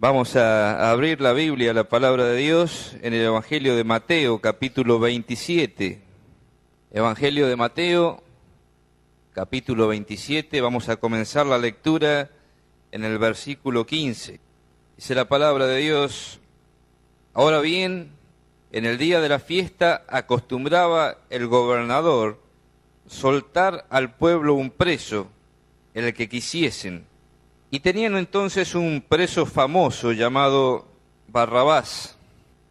Vamos a abrir la Biblia, la palabra de Dios, en el Evangelio de Mateo, capítulo 27. Evangelio de Mateo, capítulo 27, vamos a comenzar la lectura en el versículo 15. Dice la palabra de Dios: ahora bien, en el día de la fiesta acostumbraba el gobernador soltar al pueblo un preso, el que quisiesen. Y tenían entonces un preso famoso llamado Barrabás.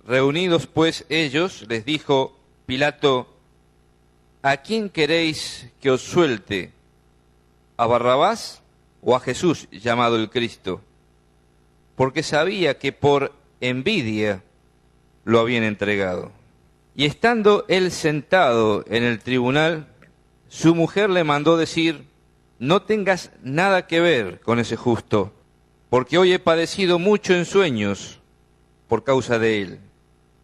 Reunidos pues ellos, les dijo Pilato: ¿a quién queréis que os suelte? ¿A Barrabás o a Jesús, llamado el Cristo? Porque sabía que por envidia lo habían entregado. Y estando él sentado en el tribunal, su mujer le mandó decir: no tengas nada que ver con ese justo, porque hoy he padecido mucho en sueños por causa de él.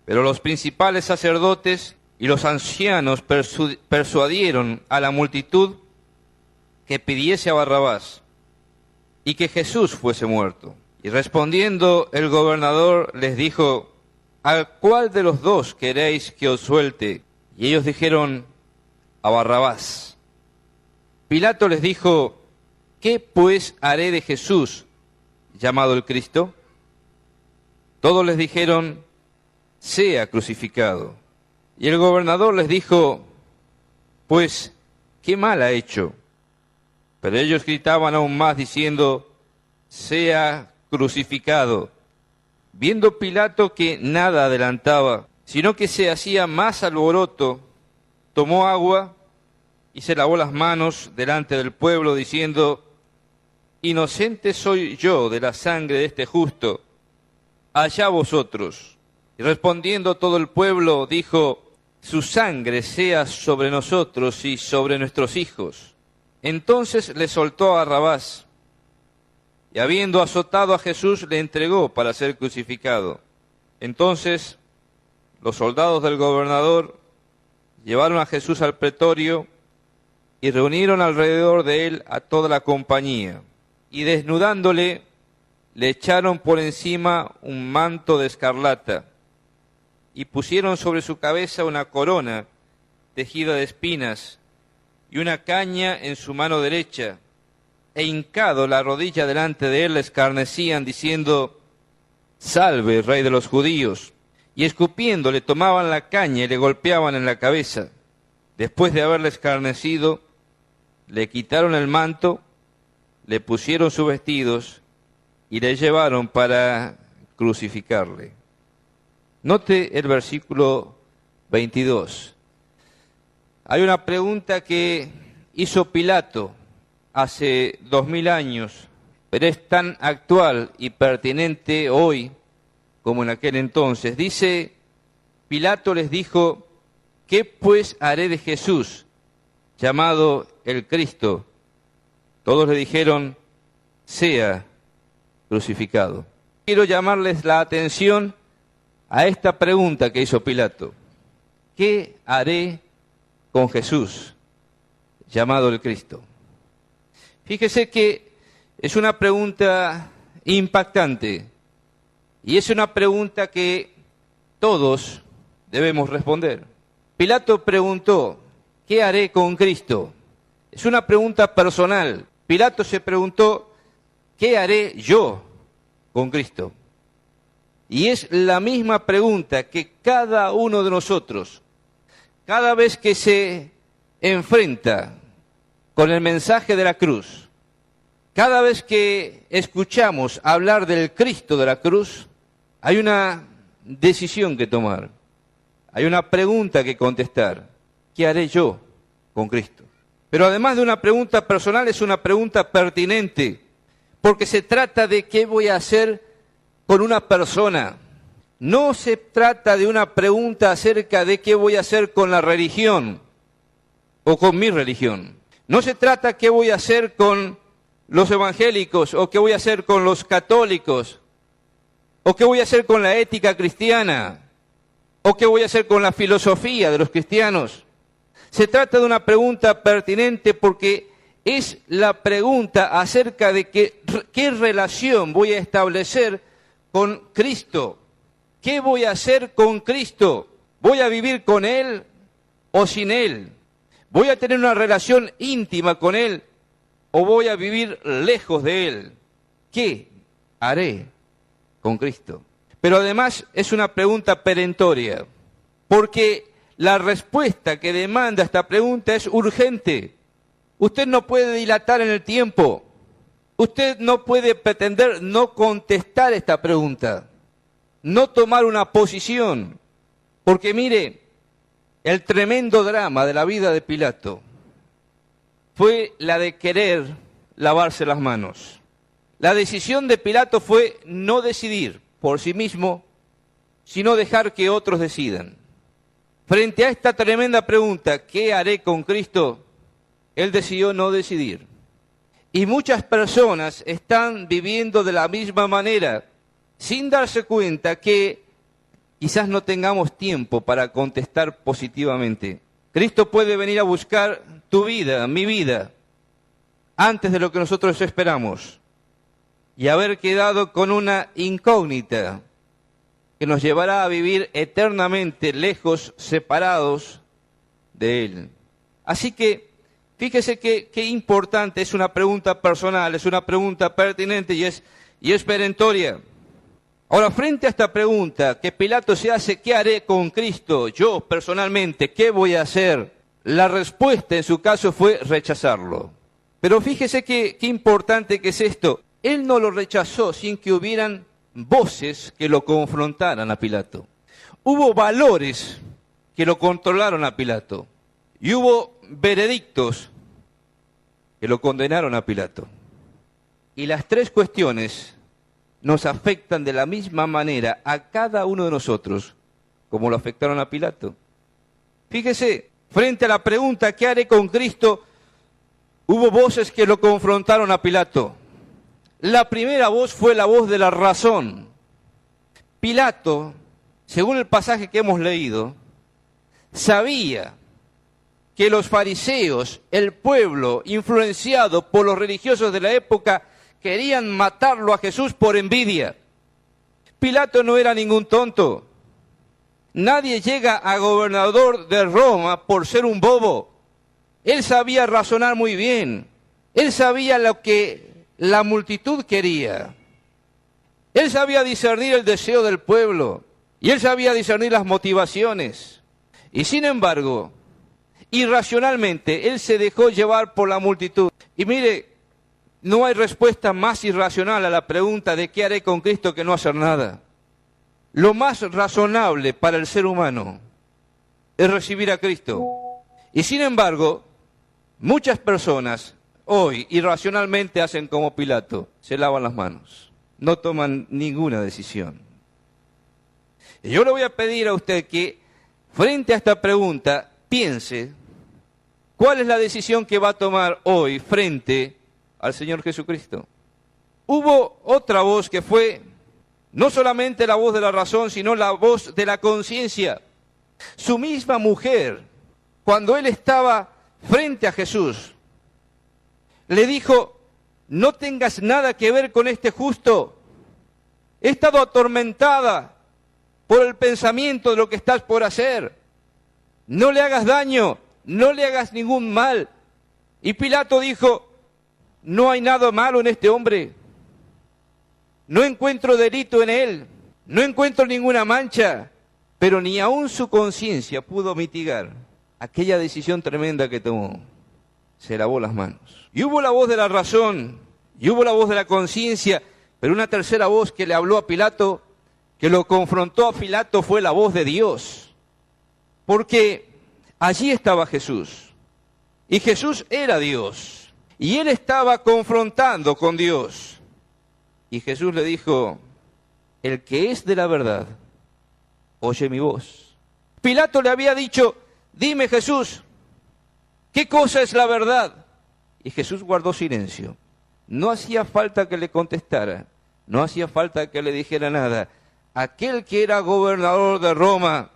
Pero los principales sacerdotes y los ancianos persuadieron a la multitud que pidiese a Barrabás y que Jesús fuese muerto. Y respondiendo el gobernador les dijo: ¿a cuál de los dos queréis que os suelte? Y ellos dijeron: a Barrabás. Pilato les dijo: ¿qué pues haré de Jesús, llamado el Cristo? Todos les dijeron: sea crucificado. Y el gobernador les dijo: pues, ¿qué mal ha hecho? Pero ellos gritaban aún más, diciendo: sea crucificado. Viendo Pilato que nada adelantaba, sino que se hacía más alboroto, tomó agua y se lavó las manos delante del pueblo, diciendo: inocente soy yo de la sangre de este justo, allá vosotros. Y respondiendo todo el pueblo, dijo: su sangre sea sobre nosotros y sobre nuestros hijos. Entonces le soltó a Barrabás, y habiendo azotado a Jesús, le entregó para ser crucificado. Entonces los soldados del gobernador llevaron a Jesús al pretorio y reunieron alrededor de él a toda la compañía, y desnudándole, le echaron por encima un manto de escarlata, y pusieron sobre su cabeza una corona tejida de espinas, y una caña en su mano derecha, e hincado la rodilla delante de él, le escarnecían, diciendo: salve, rey de los judíos. Y escupiendo le tomaban la caña y le golpeaban en la cabeza. Después de haberle escarnecido, le quitaron el manto, le pusieron sus vestidos y le llevaron para crucificarle. Note el versículo 22. Hay una pregunta que hizo Pilato hace 2000 años, pero es tan actual y pertinente hoy como en aquel entonces. Dice, Pilato les dijo: ¿qué pues haré de Jesús, llamado el Cristo? Todos le dijeron: sea crucificado. Quiero llamarles la atención a esta pregunta que hizo Pilato: ¿qué haré con Jesús, llamado el Cristo? Fíjese que es una pregunta impactante y es una pregunta que todos debemos responder. Pilato preguntó: ¿qué haré con Cristo? Es una pregunta personal. Pilato se preguntó: ¿qué haré yo con Cristo? Y es la misma pregunta que cada uno de nosotros, cada vez que se enfrenta con el mensaje de la cruz, cada vez que escuchamos hablar del Cristo de la cruz, hay una decisión que tomar, hay una pregunta que contestar: ¿qué haré yo con Cristo? Pero además de una pregunta personal, es una pregunta pertinente, porque se trata de qué voy a hacer con una persona. No se trata de una pregunta acerca de qué voy a hacer con la religión o con mi religión. No se trata qué voy a hacer con los evangélicos o qué voy a hacer con los católicos o qué voy a hacer con la ética cristiana o qué voy a hacer con la filosofía de los cristianos. Se trata de una pregunta pertinente porque es la pregunta acerca de qué relación voy a establecer con Cristo? ¿Qué voy a hacer con Cristo? ¿Voy a vivir con Él o sin Él? ¿Voy a tener una relación íntima con Él o voy a vivir lejos de Él? ¿Qué haré con Cristo? Pero además es una pregunta perentoria, porque la respuesta que demanda esta pregunta es urgente. Usted no puede dilatar en el tiempo. Usted no puede pretender no contestar esta pregunta, no tomar una posición, porque mire, el tremendo drama de la vida de Pilato fue la de querer lavarse las manos. La decisión de Pilato fue no decidir por sí mismo, sino dejar que otros decidan. Frente a esta tremenda pregunta, ¿qué haré con Cristo?, él decidió no decidir. Y muchas personas están viviendo de la misma manera, sin darse cuenta que quizás no tengamos tiempo para contestar positivamente. Cristo puede venir a buscar tu vida, mi vida, antes de lo que nosotros esperamos, y haber quedado con una incógnita que nos llevará a vivir eternamente lejos, separados de Él. Así que, fíjese qué importante, es una pregunta personal, es una pregunta pertinente y es perentoria. Ahora, frente a esta pregunta que Pilato se hace, ¿qué haré con Cristo? Yo, personalmente, ¿qué voy a hacer? La respuesta en su caso fue rechazarlo. Pero fíjese qué importante que es esto. Él no lo rechazó sin que hubieran voces que lo confrontaran a Pilato. Hubo valores que lo controlaron a Pilato. Y hubo veredictos que lo condenaron a Pilato. Y las tres cuestiones nos afectan de la misma manera a cada uno de nosotros, como lo afectaron a Pilato. Fíjese, frente a la pregunta, ¿qué haré con Cristo?, hubo voces que lo confrontaron a Pilato. La primera voz fue la voz de la razón. Pilato, según el pasaje que hemos leído, sabía que los fariseos, el pueblo, influenciado por los religiosos de la época, querían matarlo a Jesús por envidia. Pilato no era ningún tonto. Nadie llega a gobernador de Roma por ser un bobo. Él sabía razonar muy bien. Él sabía lo que la multitud quería. Él sabía discernir el deseo del pueblo. Y él sabía discernir las motivaciones. Y sin embargo, irracionalmente, él se dejó llevar por la multitud. Y mire, no hay respuesta más irracional a la pregunta de qué haré con Cristo que no hacer nada. Lo más razonable para el ser humano es recibir a Cristo. Y sin embargo, muchas personas hoy irracionalmente hacen como Pilato, se lavan las manos, no toman ninguna decisión. Y yo le voy a pedir a usted que frente a esta pregunta piense cuál es la decisión que va a tomar hoy frente al Señor Jesucristo. Hubo otra voz que fue no solamente la voz de la razón, sino la voz de la conciencia. Su misma mujer, cuando él estaba frente a Jesús, le dijo, no tengas nada que ver con este justo. He estado atormentada por el pensamiento de lo que estás por hacer. No le hagas daño, no le hagas ningún mal. Y Pilato dijo, no hay nada malo en este hombre. No encuentro delito en él, no encuentro ninguna mancha, pero ni aún su conciencia pudo mitigar aquella decisión tremenda que tomó. Se lavó las manos. Y hubo la voz de la razón, y hubo la voz de la conciencia, pero una tercera voz que le habló a Pilato, que lo confrontó a Pilato, fue la voz de Dios. Porque allí estaba Jesús, y Jesús era Dios, y él estaba confrontando con Dios. Y Jesús le dijo, el que es de la verdad, oye mi voz. Pilato le había dicho, dime Jesús, ¿qué cosa es la verdad? Y Jesús guardó silencio. No hacía falta que le contestara, no hacía falta que le dijera nada. Aquel que era gobernador de Roma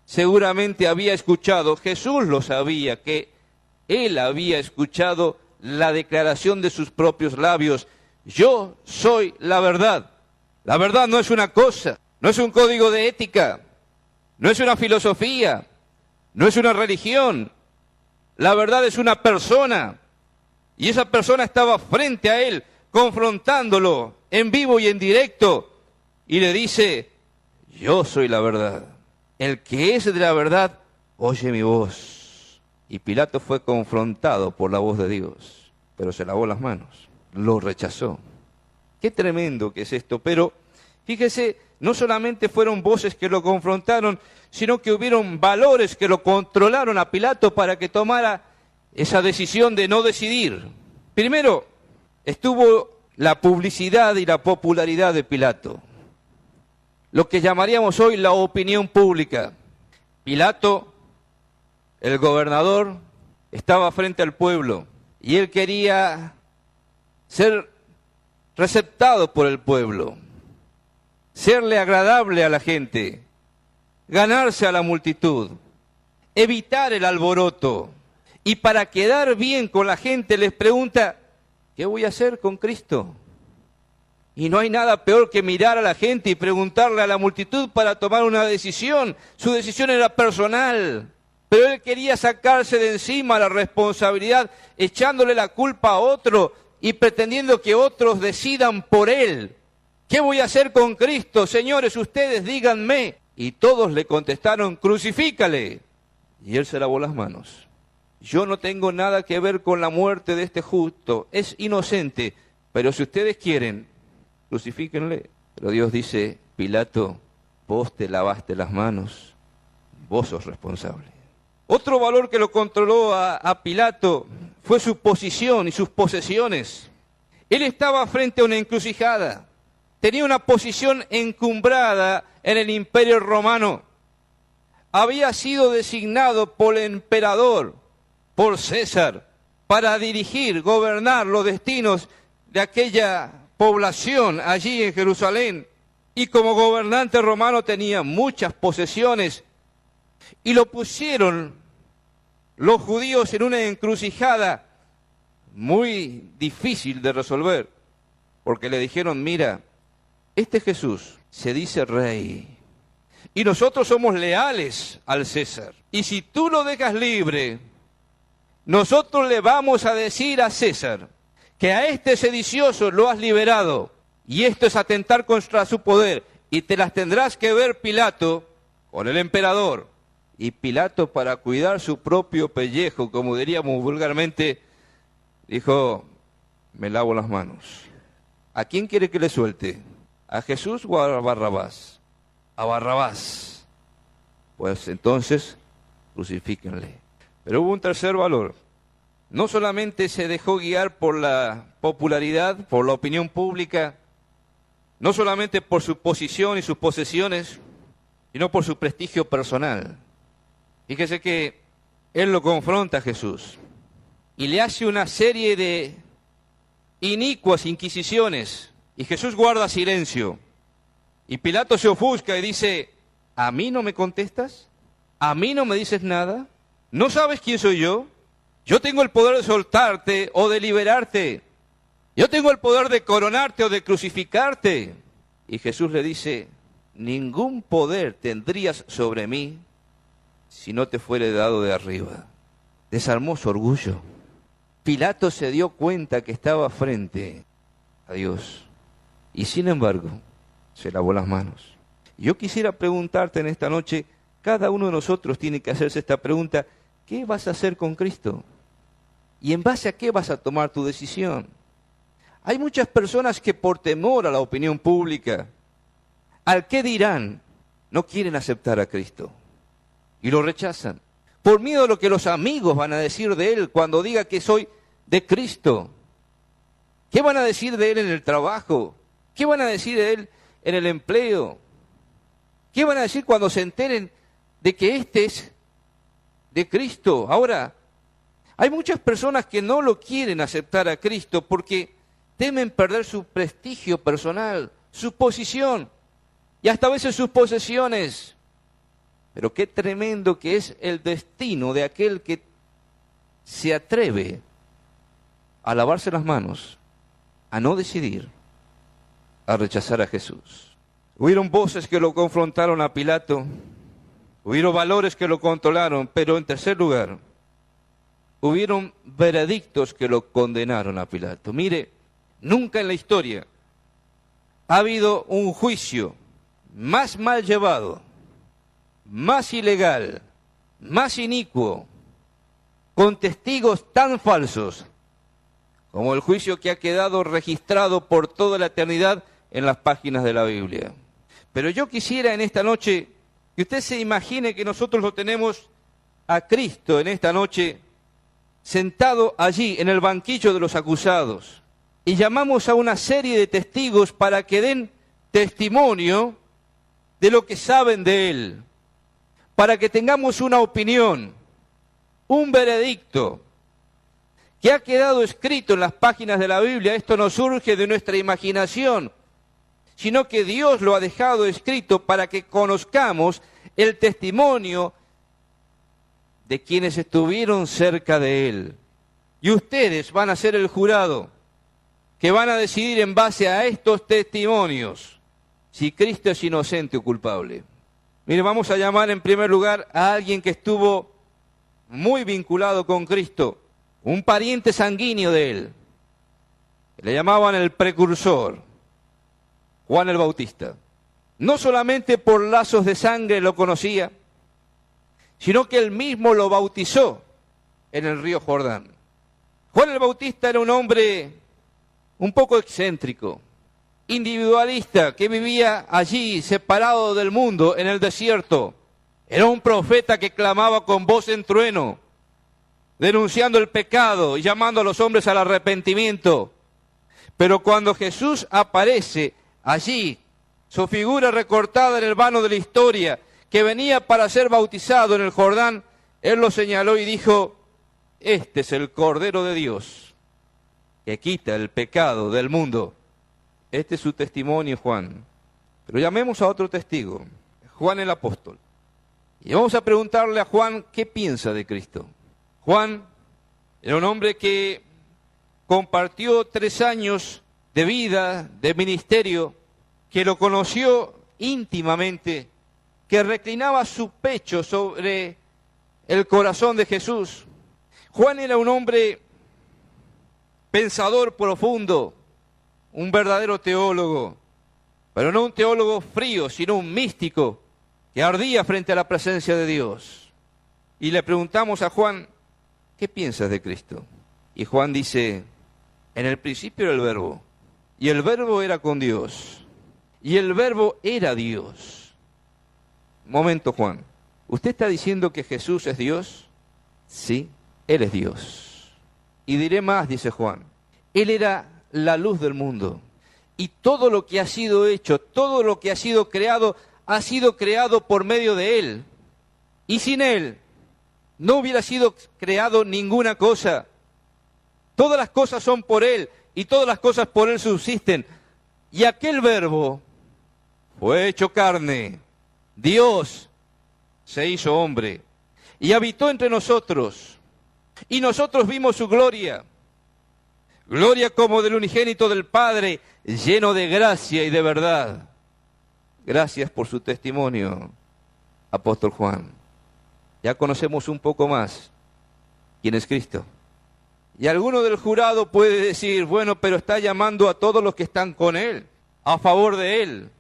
seguramente había escuchado, Jesús lo sabía, que él había escuchado la declaración de sus propios labios. Yo soy la verdad La verdad no es una cosa, no es un código de ética, no es una filosofía, no es una religión. La verdad es una persona. Y esa persona estaba frente a él, confrontándolo en vivo y en directo. Y le dice, yo soy la verdad. El que es de la verdad, oye mi voz. Y Pilato fue confrontado por la voz de Dios, pero se lavó las manos, lo rechazó. Qué tremendo que es esto, pero fíjese, no solamente fueron voces que lo confrontaron, sino que hubieron valores que lo controlaron a Pilato para que tomara esa decisión de no decidir. Primero, estuvo la publicidad y la popularidad de Pilato, lo que llamaríamos hoy la opinión pública. Pilato, el gobernador, estaba frente al pueblo y él quería ser receptado por el pueblo, serle agradable a la gente, ganarse a la multitud, evitar el alboroto. Y para quedar bien con la gente les pregunta, ¿qué voy a hacer con Cristo? Y no hay nada peor que mirar a la gente y preguntarle a la multitud para tomar una decisión. Su decisión era personal, pero él quería sacarse de encima la responsabilidad, echándole la culpa a otro y pretendiendo que otros decidan por él. ¿Qué voy a hacer con Cristo? Señores, ustedes díganme. Y todos le contestaron, crucifícale. Y él se lavó las manos. Yo no tengo nada que ver con la muerte de este justo, es inocente, pero si ustedes quieren, crucifíquenle. Pero Dios dice, Pilato, vos te lavaste las manos, vos sos responsable. Otro valor que lo controló a Pilato fue su posición y sus posesiones. Él estaba frente a una encrucijada, tenía una posición encumbrada en el Imperio Romano. Había sido designado por el emperador, por César, para dirigir, gobernar los destinos de aquella población allí en Jerusalén. Y como gobernante romano tenía muchas posesiones. Y lo pusieron los judíos en una encrucijada muy difícil de resolver. Porque le dijeron, mira, este Jesús se dice rey. Y nosotros somos leales al César. Y si tú lo dejas libre, nosotros le vamos a decir a César que a este sedicioso lo has liberado y esto es atentar contra su poder y te las tendrás que ver, Pilato, con el emperador. Y Pilato, para cuidar su propio pellejo, como diríamos vulgarmente, dijo, me lavo las manos. ¿A quién quiere que le suelte? ¿A Jesús o a Barrabás? A Barrabás. Pues entonces, crucifíquenle. Pero hubo un tercer valor. No solamente se dejó guiar por la popularidad, por la opinión pública, no solamente por su posición y sus posesiones, sino por su prestigio personal. Fíjese que él lo confronta a Jesús y le hace una serie de inicuas inquisiciones y Jesús guarda silencio. Y Pilato se ofusca y dice, ¿a mí no me contestas? ¿A mí no me dices nada? ¿No sabes quién soy yo? Yo tengo el poder de soltarte o de liberarte. Yo tengo el poder de coronarte o de crucificarte. Y Jesús le dice, ningún poder tendrías sobre mí si no te fuere dado de arriba. Desarmó su orgullo. Pilato se dio cuenta que estaba frente a Dios. Y sin embargo, se lavó las manos. Yo quisiera preguntarte en esta noche, cada uno de nosotros tiene que hacerse esta pregunta, ¿qué vas a hacer con Cristo? ¿Y en base a qué vas a tomar tu decisión? Hay muchas personas que por temor a la opinión pública, al qué dirán, no quieren aceptar a Cristo y lo rechazan. Por miedo a lo que los amigos van a decir de él cuando diga que soy de Cristo. ¿Qué van a decir de él en el trabajo? ¿Qué van a decir de él en el empleo? ¿Qué van a decir cuando se enteren de que este es de Cristo? Ahora, hay muchas personas que no lo quieren aceptar a Cristo porque temen perder su prestigio personal, su posición y hasta a veces sus posesiones. Pero qué tremendo que es el destino de aquel que se atreve a lavarse las manos, a no decidir, a rechazar a Jesús. Hubieron voces que lo confrontaron a Pilato, hubieron valores que lo controlaron, pero en tercer lugar, hubieron veredictos que lo condenaron a Pilato. Mire, nunca en la historia ha habido un juicio más mal llevado, más ilegal, más inicuo, con testigos tan falsos, como el juicio que ha quedado registrado por toda la eternidad en las páginas de la Biblia. Pero yo quisiera en esta noche que usted se imagine que nosotros lo tenemos a Cristo en esta noche, sentado allí en el banquillo de los acusados, y llamamos a una serie de testigos para que den testimonio de lo que saben de Él, para que tengamos una opinión, un veredicto, que ha quedado escrito en las páginas de la Biblia. Esto no surge de nuestra imaginación, sino que Dios lo ha dejado escrito para que conozcamos el testimonio de quienes estuvieron cerca de Él. Y ustedes van a ser el jurado que van a decidir en base a estos testimonios si Cristo es inocente o culpable. Mire, vamos a llamar en primer lugar a alguien que estuvo muy vinculado con Cristo, un pariente sanguíneo de Él. Le llamaban el precursor, Juan el Bautista. No solamente por lazos de sangre lo conocía, sino que él mismo lo bautizó en el río Jordán. Juan el Bautista era un hombre un poco excéntrico, individualista, que vivía allí separado del mundo en el desierto. Era un profeta que clamaba con voz en trueno, denunciando el pecado y llamando a los hombres al arrepentimiento. Pero cuando Jesús aparece allí, su figura recortada en el vano de la historia, que venía para ser bautizado en el Jordán, él lo señaló y dijo: este es el Cordero de Dios, que quita el pecado del mundo. Este es su testimonio, Juan. Pero llamemos a otro testigo, Juan el apóstol. Y vamos a preguntarle a Juan qué piensa de Cristo. Juan era un hombre que compartió 3 años de vida, de ministerio, que lo conoció íntimamente, que reclinaba su pecho sobre el corazón de Jesús. Juan era un hombre pensador profundo, un verdadero teólogo, pero no un teólogo frío, sino un místico que ardía frente a la presencia de Dios. Y le preguntamos a Juan: ¿qué piensas de Cristo? Y Juan dice: en el principio era el Verbo, y el Verbo era con Dios, y el Verbo era Dios. Momento, Juan, ¿usted está diciendo que Jesús es Dios? Sí, Él es Dios. Y diré más, dice Juan, Él era la luz del mundo, y todo lo que ha sido hecho, todo lo que ha sido creado por medio de Él. Y sin Él no hubiera sido creado ninguna cosa. Todas las cosas son por Él, y todas las cosas por Él subsisten. Y aquel Verbo fue hecho carne. Dios se hizo hombre y habitó entre nosotros. Y nosotros vimos su gloria. Gloria como del unigénito del Padre, lleno de gracia y de verdad. Gracias por su testimonio, apóstol Juan. Ya conocemos un poco más quién es Cristo. Y alguno del jurado puede decir: bueno, pero está llamando a todos los que están con Él, a favor de Él.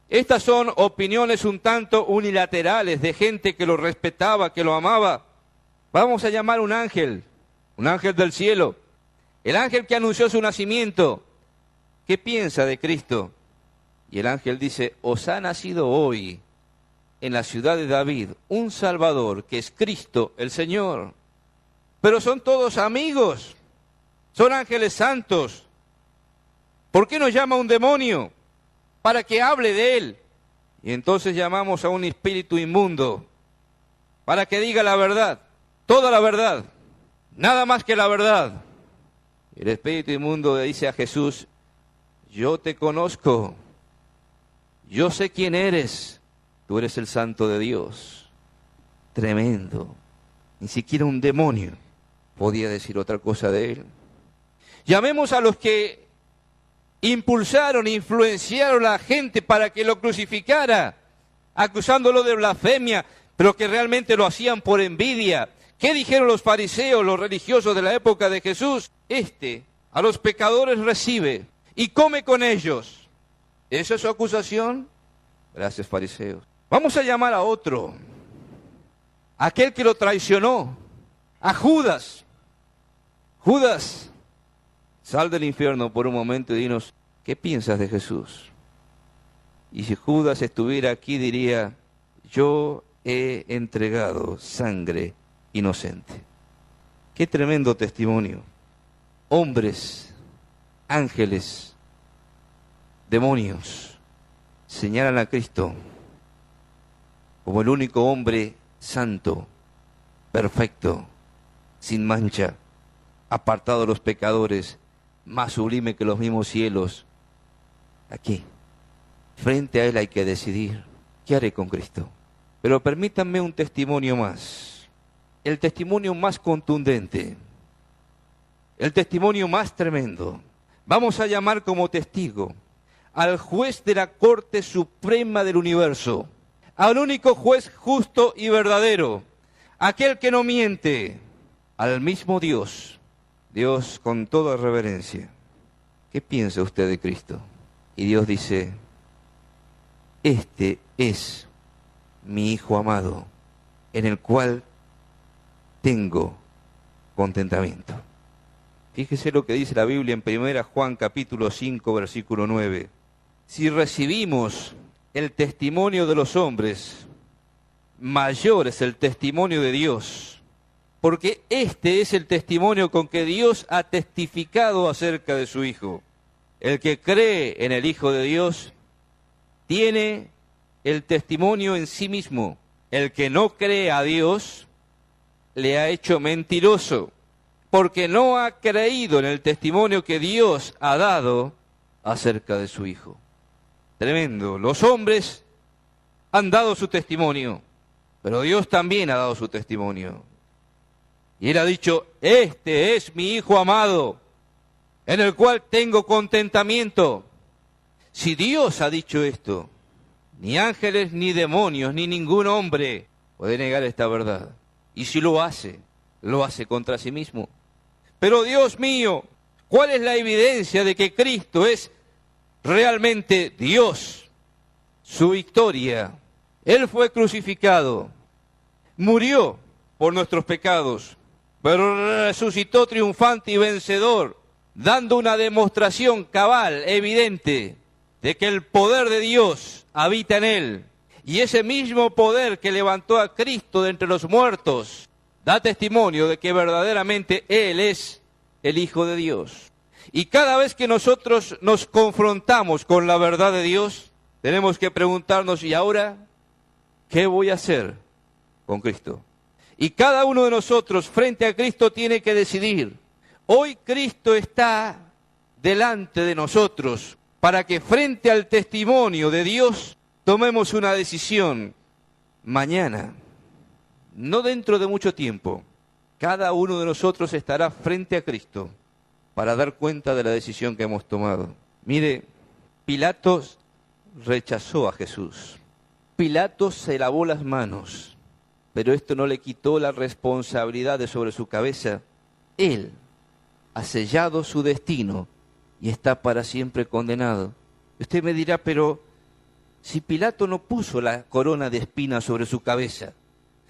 Estas son opiniones un tanto unilaterales de gente que lo respetaba, que lo amaba. Vamos a llamar un ángel del cielo, el ángel que anunció su nacimiento. ¿Qué piensa de Cristo? Y el ángel dice: os ha nacido hoy en la ciudad de David un Salvador, que es Cristo el Señor. Pero son todos amigos, son ángeles santos. ¿Por qué nos llama un demonio? Para que hable de Él. Y entonces llamamos a un espíritu inmundo para que diga la verdad, toda la verdad, nada más que la verdad. Y el espíritu inmundo le dice a Jesús: yo te conozco, yo sé quién eres, tú eres el Santo de Dios. Tremendo. Ni siquiera un demonio podía decir otra cosa de Él. Llamemos a los que impulsaron, influenciaron a la gente para que lo crucificara, acusándolo de blasfemia, pero que realmente lo hacían por envidia. ¿Qué dijeron los fariseos, los religiosos de la época de Jesús? A los pecadores recibe y come con ellos. ¿Esa es su acusación? Gracias, fariseos. Vamos a llamar a otro, aquel que lo traicionó, a Judas. Judas, sal del infierno por un momento y dinos, ¿qué piensas de Jesús? Y si Judas estuviera aquí diría, yo he entregado sangre inocente. Qué tremendo testimonio. Hombres, ángeles, demonios, señalan a Cristo como el único hombre santo, perfecto, sin mancha, apartado de los pecadores, más sublime que los mismos cielos. Aquí, frente a Él hay que decidir, ¿qué haré con Cristo? Pero permítanme un testimonio más, el testimonio más contundente, el testimonio más tremendo. Vamos a llamar como testigo al juez de la Corte Suprema del Universo, al único juez justo y verdadero, aquel que no miente, al mismo Dios, Dios con toda reverencia. ¿Qué piensa usted de Cristo? Y Dios dice, este es mi Hijo amado, en el cual tengo contentamiento. Fíjese lo que dice la Biblia en 1 Juan capítulo 5, versículo 9. Si recibimos el testimonio de los hombres, mayor es el testimonio de Dios, porque este es el testimonio con que Dios ha testificado acerca de su Hijo. El que cree en el Hijo de Dios tiene el testimonio en sí mismo. El que no cree a Dios le ha hecho mentiroso, porque no ha creído en el testimonio que Dios ha dado acerca de su Hijo. Tremendo. Los hombres han dado su testimonio, pero Dios también ha dado su testimonio. Y Él ha dicho, este es mi Hijo amado, en el cual tengo contentamiento. Si Dios ha dicho esto, ni ángeles, ni demonios, ni ningún hombre puede negar esta verdad. Y si lo hace contra sí mismo. Pero Dios mío, ¿cuál es la evidencia de que Cristo es realmente Dios? Su victoria. Él fue crucificado, murió por nuestros pecados, pero resucitó triunfante y vencedor, dando una demostración cabal, evidente, de que el poder de Dios habita en Él. Y ese mismo poder que levantó a Cristo de entre los muertos, da testimonio de que verdaderamente Él es el Hijo de Dios. Y cada vez que nosotros nos confrontamos con la verdad de Dios, tenemos que preguntarnos, ¿y ahora qué voy a hacer con Cristo? Y cada uno de nosotros frente a Cristo tiene que decidir. Hoy Cristo está delante de nosotros para que frente al testimonio de Dios tomemos una decisión mañana, no dentro de mucho tiempo. Cada uno de nosotros estará frente a Cristo para dar cuenta de la decisión que hemos tomado. Mire, Pilatos rechazó a Jesús. Pilatos se lavó las manos, pero esto no le quitó la responsabilidad de sobre su cabeza. Él ha sellado su destino y está para siempre condenado. Usted me dirá, pero si Pilato no puso la corona de espinas sobre su cabeza,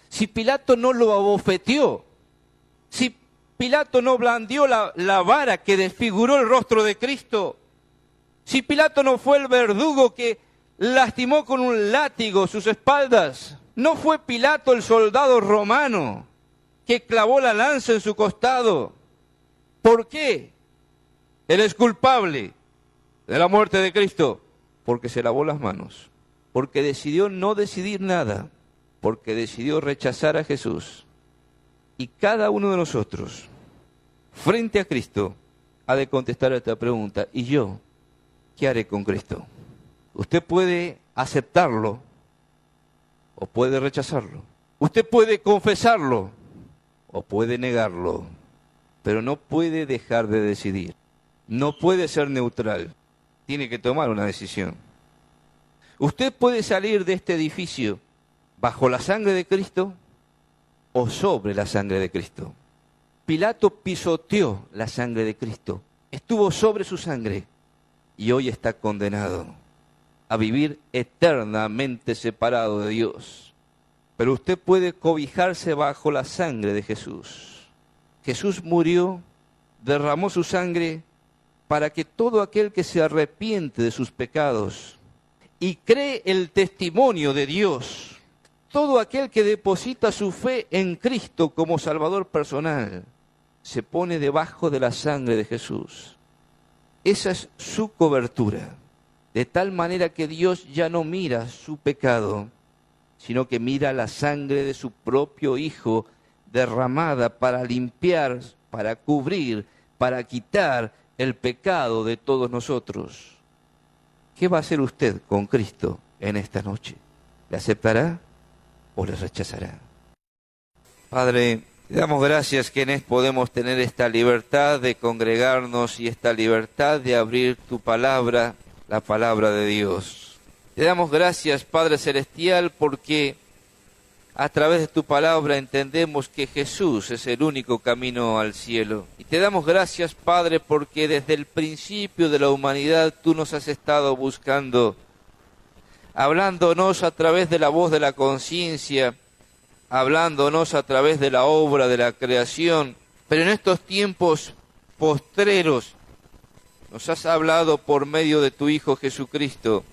si Pilato no lo abofeteó, si Pilato no blandió la vara que desfiguró el rostro de Cristo, si Pilato no fue el verdugo que lastimó con un látigo sus espaldas, no fue Pilato el soldado romano que clavó la lanza en su costado. ¿Por qué? Él es culpable de la muerte de Cristo, porque se lavó las manos, porque decidió no decidir nada, porque decidió rechazar a Jesús. Y cada uno de nosotros, frente a Cristo, ha de contestar a esta pregunta: ¿y yo qué haré con Cristo? Usted puede aceptarlo o puede rechazarlo. Usted puede confesarlo o puede negarlo, pero no puede dejar de decidir. No puede ser neutral. tiene que tomar una decisión. Usted puede salir de este edificio bajo la sangre de Cristo o sobre la sangre de Cristo. Pilato pisoteó la sangre de Cristo, estuvo sobre su sangre y hoy está condenado a vivir eternamente separado de Dios. Pero usted puede cobijarse bajo la sangre de Jesús. Jesús murió, derramó su sangre para que todo aquel que se arrepiente de sus pecados y cree el testimonio de Dios, todo aquel que deposita su fe en Cristo como Salvador personal, se pone debajo de la sangre de Jesús. Esa es su cobertura, de tal manera que Dios ya no mira su pecado, sino que mira la sangre de su propio Hijo derramada para limpiar, para cubrir, para quitar el pecado de todos nosotros. ¿Qué va a hacer usted con Cristo en esta noche? ¿Le aceptará o le rechazará? Padre, te damos gracias que en él podemos tener esta libertad de congregarnos y esta libertad de abrir tu palabra, la palabra de Dios. Te damos gracias, Padre Celestial, porque a través de tu palabra entendemos que Jesús es el único camino al cielo. Y te damos gracias, Padre, porque desde el principio de la humanidad tú nos has estado buscando, hablándonos a través de la voz de la conciencia, hablándonos a través de la obra de la creación. Pero en estos tiempos postreros nos has hablado por medio de tu Hijo Jesucristo,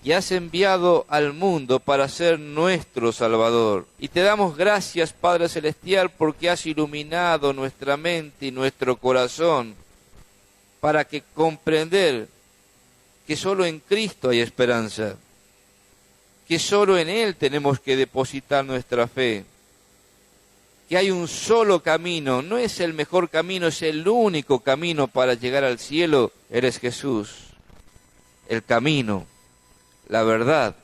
y has enviado al mundo para ser nuestro Salvador. Y te damos gracias, Padre Celestial, porque has iluminado nuestra mente y nuestro corazón para que comprender que solo en Cristo hay esperanza, que solo en Él tenemos que depositar nuestra fe, que hay un solo camino, no es el mejor camino, es el único camino para llegar al cielo. Eres Jesús, el camino, la verdad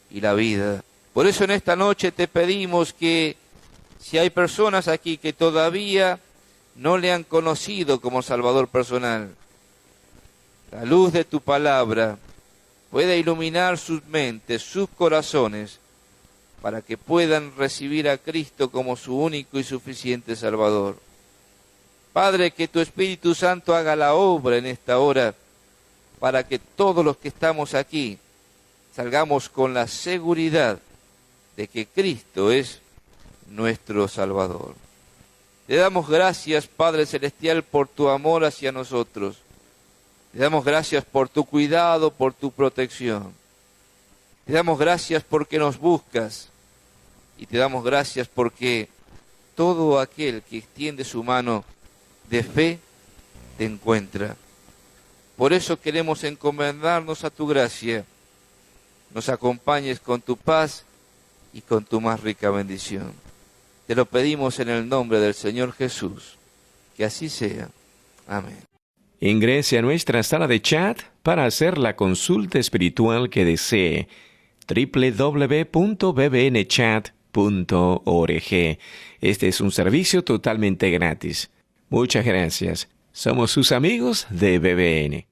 y la vida. Por eso en esta noche te pedimos que si hay personas aquí que todavía no le han conocido como Salvador personal, la luz de tu palabra pueda iluminar sus mentes, sus corazones, para que puedan recibir a Cristo como su único y suficiente Salvador. Padre, que tu Espíritu Santo haga la obra en esta hora, para que todos los que estamos aquí salgamos con la seguridad de que Cristo es nuestro Salvador. Te damos gracias, Padre Celestial, por tu amor hacia nosotros. Te damos gracias por tu cuidado, por tu protección. Te damos gracias porque nos buscas. Y te damos gracias porque todo aquel que extiende su mano de fe te encuentra. Por eso queremos encomendarnos a tu gracia. Nos acompañes con tu paz y con tu más rica bendición. Te lo pedimos en el nombre del Señor Jesús. Que así sea. Amén. Ingrese a nuestra sala de chat para hacer la consulta espiritual que desee. www.bbnchat.org. Este es un servicio totalmente gratis. Muchas gracias. Somos sus amigos de BBN.